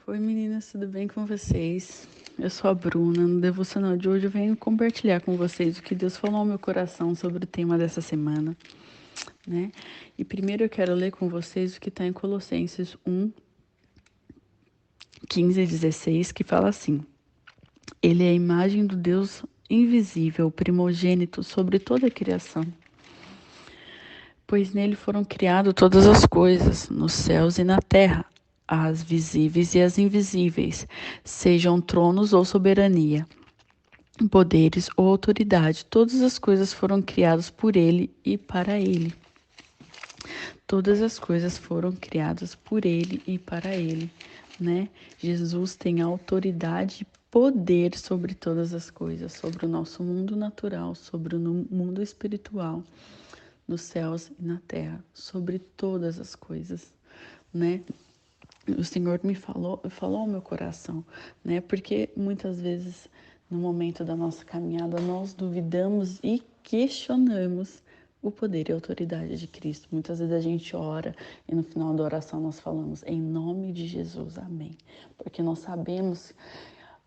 Oi meninas, tudo bem com vocês? Eu sou a Bruna. No devocional de hoje eu venho compartilhar com vocês o que Deus falou ao meu coração sobre o tema dessa semana, né? E primeiro eu quero ler com vocês o que está em Colossenses 1, 15 e 16, que fala assim: Ele é a imagem do Deus invisível, primogênito sobre toda a criação. Pois nele foram criadas todas as coisas, nos céus e na terra, as visíveis e as invisíveis, sejam tronos ou soberania, poderes ou autoridade, todas as coisas foram criadas por ele e para ele. Todas as coisas foram criadas por ele e para ele, né? Jesus tem autoridade e poder sobre todas as coisas, sobre o nosso mundo natural, sobre o mundo espiritual, nos céus e na terra, sobre todas as coisas, né? O Senhor me falou ao meu coração, né? Porque muitas vezes no momento da nossa caminhada nós duvidamos e questionamos o poder e a autoridade de Cristo. Muitas vezes a gente ora e no final da oração nós falamos em nome de Jesus, amém. Porque nós sabemos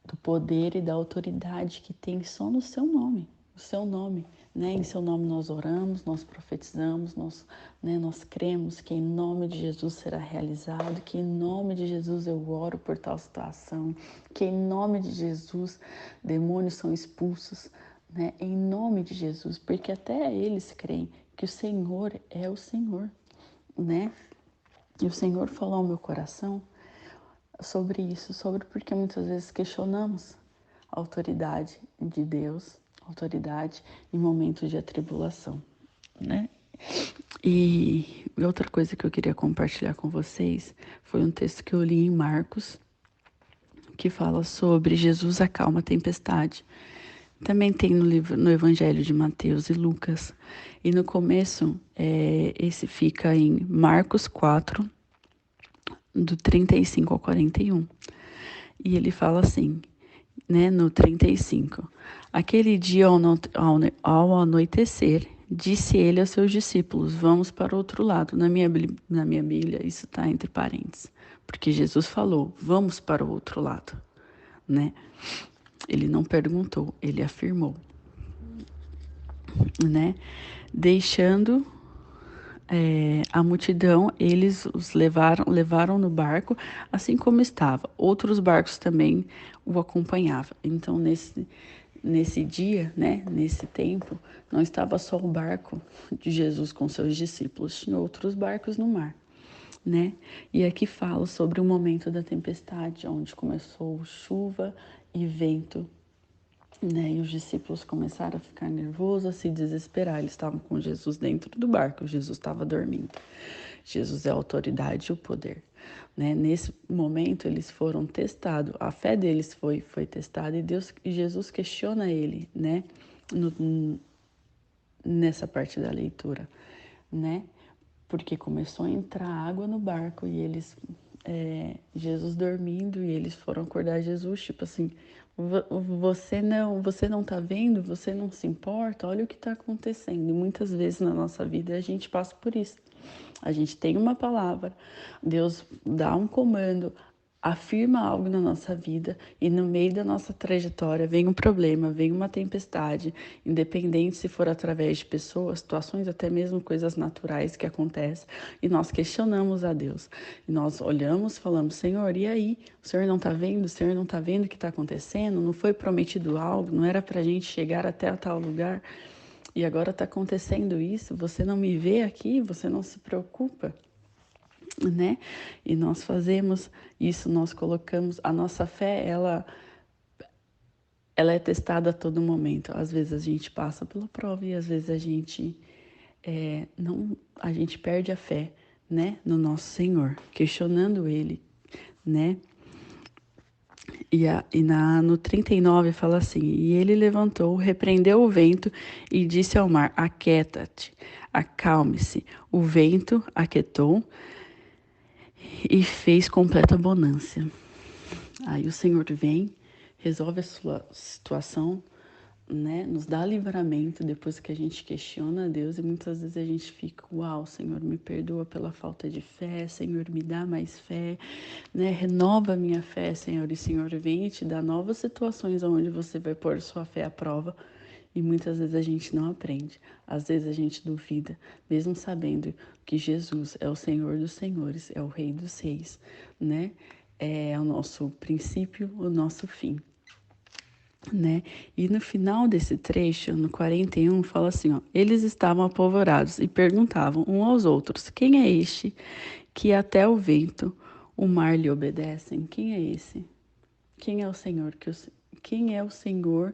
do poder e da autoridade que tem só no seu nome, o seu nome, né? Em seu nome nós oramos, nós profetizamos, nós cremos que em nome de Jesus será realizado, que em nome de Jesus eu oro por tal situação, que em nome de Jesus demônios são expulsos, né? Em nome de Jesus, porque até eles creem que o Senhor é o Senhor, né? E o Senhor falou ao meu coração sobre isso, sobre porque muitas vezes questionamos a autoridade de Deus, autoridade em momentos de atribulação, né? E outra coisa que eu queria compartilhar com vocês foi um texto que eu li em Marcos, que fala sobre Jesus acalma a tempestade. Também tem no Evangelho de Mateus e Lucas. E no começo, esse fica em Marcos 4, do 35 ao 41. E ele fala assim, né, no 35. Aquele dia ao anoitecer, disse ele aos seus discípulos, vamos para o outro lado. Na minha Bíblia, isso está entre parênteses. Porque Jesus falou, vamos para o outro lado, né? Ele não perguntou, ele afirmou, né? Deixando a multidão, eles os levaram no barco, assim como estava. Outros barcos também o acompanhavam. Então, nesse dia, né, nesse tempo, não estava só o barco de Jesus com seus discípulos, tinha outros barcos no mar, né? E aqui fala sobre o momento da tempestade, onde começou chuva e vento, né? E os discípulos começaram a ficar nervosos, a se desesperar. Eles estavam com Jesus dentro do barco, Jesus estava dormindo. Jesus é a autoridade e o poder, né? Nesse momento eles foram testados, a fé deles foi testada e Jesus questiona ele, né? Nessa parte da leitura, né? Porque começou a entrar água no barco e eles, Jesus dormindo, e eles foram acordar Jesus, tipo assim, você não tá vendo, você não se importa, olha o que está acontecendo. E muitas vezes na nossa vida a gente passa por isso. A gente tem uma palavra, Deus dá um comando, afirma algo na nossa vida e no meio da nossa trajetória vem um problema, vem uma tempestade, independente se for através de pessoas, situações, até mesmo coisas naturais que acontecem, e nós questionamos a Deus. E nós olhamos, falamos, Senhor, e aí? O Senhor não está vendo? O Senhor não está vendo o que está acontecendo? Não foi prometido algo? Não era para a gente chegar até a tal lugar? E agora está acontecendo isso? Você não me vê aqui? Você não se preocupa? Né? E nós fazemos isso, nós colocamos a nossa fé, ela é testada a todo momento. Às vezes a gente passa pela prova e às vezes a gente a gente perde a fé, né, no nosso Senhor, questionando Ele, né? No 39 fala assim, e ele levantou, repreendeu o vento e disse ao mar, aquieta-te, acalme-se. O vento aquietou e fez completa bonança. Aí o Senhor vem, resolve a sua situação, né, nos dá livramento depois que a gente questiona a Deus e muitas vezes a gente fica, uau, Senhor, me perdoa pela falta de fé, Senhor, me dá mais fé, né, renova a minha fé, Senhor, e Senhor, vem e te dá novas situações onde você vai pôr sua fé à prova e muitas vezes a gente não aprende, às vezes a gente duvida, mesmo sabendo que Jesus é o Senhor dos senhores, é o Rei dos reis, né, é o nosso princípio, o nosso fim. Né? E no final desse trecho, no 41, fala assim, ó, eles estavam apavorados e perguntavam uns aos outros, quem é este que até o vento, o mar lhe obedecem? Quem é esse? Quem é o Senhor quem é o Senhor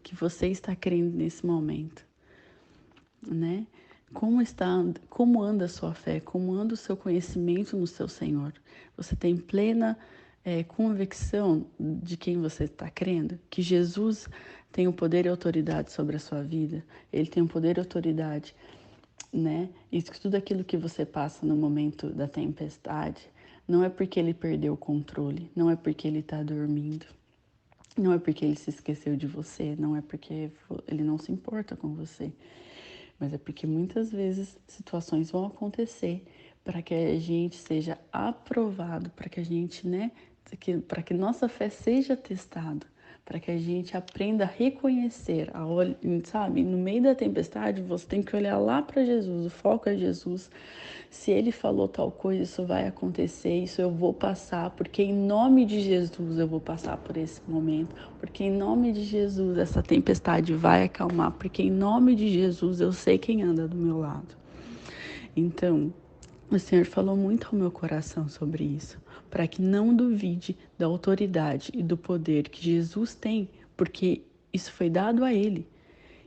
que você está crendo nesse momento, né? Como anda a sua fé? Como anda o seu conhecimento no seu Senhor? Você tem plena convicção de quem você está crendo? Que Jesus tem o poder e autoridade sobre a sua vida? Ele tem o poder e autoridade, né? E tudo aquilo que você passa no momento da tempestade, não é porque ele perdeu o controle, não é porque ele está dormindo, não é porque ele se esqueceu de você, não é porque ele não se importa com você. Mas é porque muitas vezes situações vão acontecer para que a gente seja aprovado, para que a gente, né, para que nossa fé seja testada, para que a gente aprenda a reconhecer, sabe? No meio da tempestade, você tem que olhar lá para Jesus, o foco é Jesus. Se ele falou tal coisa, isso vai acontecer, isso eu vou passar, porque em nome de Jesus eu vou passar por esse momento, porque em nome de Jesus essa tempestade vai acalmar, porque em nome de Jesus eu sei quem anda do meu lado. Então, o Senhor falou muito ao meu coração sobre isso, para que não duvide da autoridade e do poder que Jesus tem, porque isso foi dado a Ele.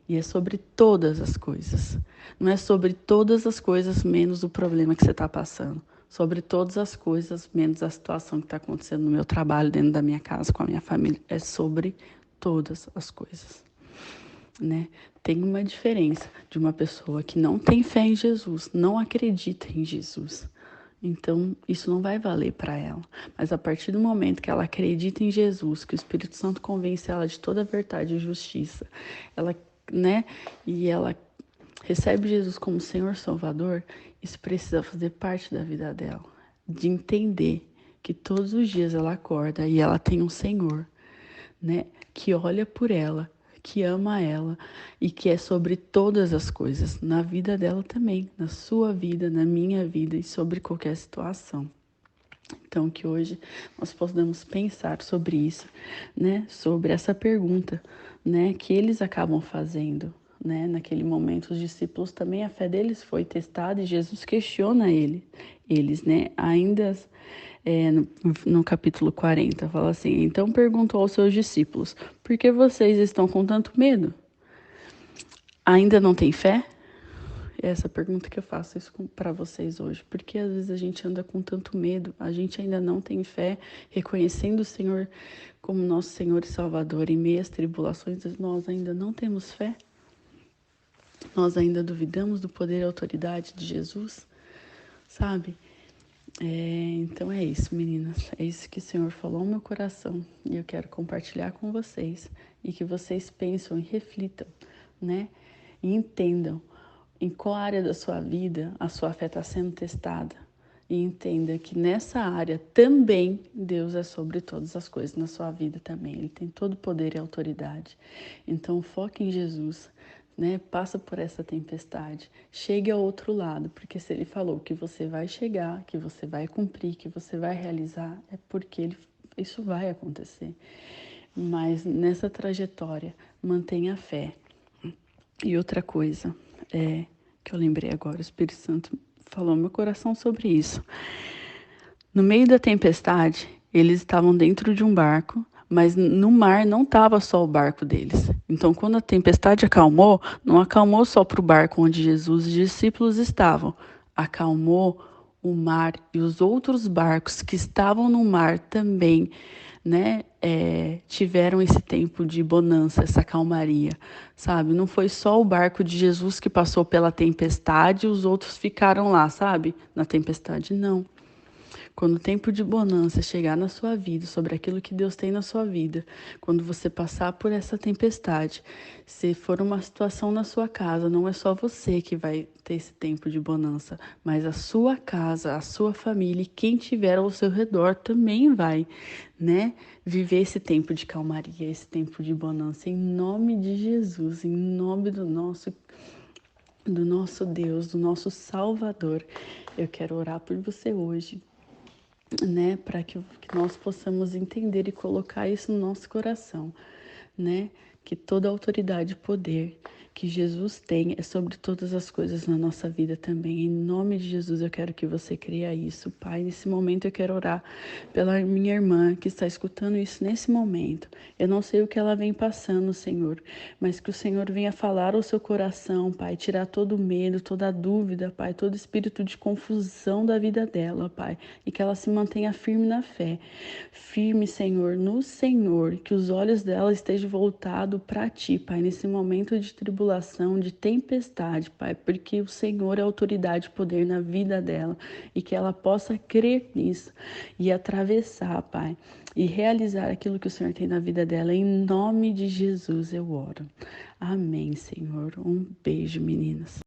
E é sobre todas as coisas. Não é sobre todas as coisas menos o problema que você está passando. Sobre todas as coisas menos a situação que está acontecendo no meu trabalho, dentro da minha casa, com a minha família. É sobre todas as coisas. Né? Tem uma diferença de uma pessoa que não tem fé em Jesus, não acredita em Jesus. Então, isso não vai valer para ela. Mas a partir do momento que ela acredita em Jesus, que o Espírito Santo convence ela de toda a verdade e justiça, ela, né, e ela recebe Jesus como Senhor Salvador, isso precisa fazer parte da vida dela. De entender que todos os dias ela acorda e ela tem um Senhor, né, que olha por ela, que ama ela e que é sobre todas as coisas, na vida dela também, na sua vida, na minha vida e sobre qualquer situação. Então, que hoje nós possamos pensar sobre isso, né? Sobre essa pergunta, né? Que eles acabam fazendo, né? Naquele momento, os discípulos também, a fé deles foi testada e Jesus questiona eles, né? Ainda no capítulo 40, fala assim, então perguntou aos seus discípulos, por que vocês estão com tanto medo? Ainda não tem fé? É essa pergunta que eu faço para vocês hoje. Porque às vezes a gente anda com tanto medo, a gente ainda não tem fé, reconhecendo o Senhor como nosso Senhor e Salvador em meio às tribulações, nós ainda não temos fé? Nós ainda duvidamos do poder e autoridade de Jesus? Sabe? Então é isso, meninas. É isso que o Senhor falou no meu coração e eu quero compartilhar com vocês e que vocês pensam e reflitam, né? E entendam em qual área da sua vida a sua fé está sendo testada. E entenda que nessa área também Deus é sobre todas as coisas, na sua vida também. Ele tem todo o poder e autoridade. Então foque em Jesus, né? Passa por essa tempestade. Chegue ao outro lado, porque se Ele falou que você vai chegar, que você vai cumprir, que você vai realizar, é porque isso vai acontecer. Mas nessa trajetória, mantenha a fé. E outra coisa, que eu lembrei agora, o Espírito Santo falou no meu coração sobre isso. No meio da tempestade, eles estavam dentro de um barco, mas no mar não estava só o barco deles. Então, quando a tempestade acalmou, não acalmou só para o barco onde Jesus e os discípulos estavam, acalmou o mar e os outros barcos que estavam no mar também, né, tiveram esse tempo de bonança, essa calmaria, sabe? Não foi só o barco de Jesus que passou pela tempestade e os outros ficaram lá, sabe? Na tempestade, não. Quando o tempo de bonança chegar na sua vida, sobre aquilo que Deus tem na sua vida, quando você passar por essa tempestade, se for uma situação na sua casa, não é só você que vai ter esse tempo de bonança, mas a sua casa, a sua família e quem tiver ao seu redor também vai, né, viver esse tempo de calmaria, esse tempo de bonança, em nome de Jesus, em nome do nosso Deus, do nosso Salvador. Eu quero orar por você hoje, né, para que nós possamos entender e colocar isso no nosso coração, né, que toda autoridade e poder que Jesus tem é sobre todas as coisas na nossa vida também. Em nome de Jesus, eu quero que você creia isso, Pai. Nesse momento, eu quero orar pela minha irmã que está escutando isso nesse momento. Eu não sei o que ela vem passando, Senhor, mas que o Senhor venha falar ao seu coração, Pai, tirar todo o medo, toda a dúvida, Pai, todo espírito de confusão da vida dela, Pai, e que ela se mantenha firme na fé. Firme, Senhor, no Senhor, que os olhos dela estejam voltados para Ti, Pai, nesse momento de tribulação, de tempestade, Pai, porque o Senhor é autoridade e poder na vida dela e que ela possa crer nisso e atravessar, Pai, e realizar aquilo que o Senhor tem na vida dela. Em nome de Jesus eu oro. Amém, Senhor. Um beijo, meninas.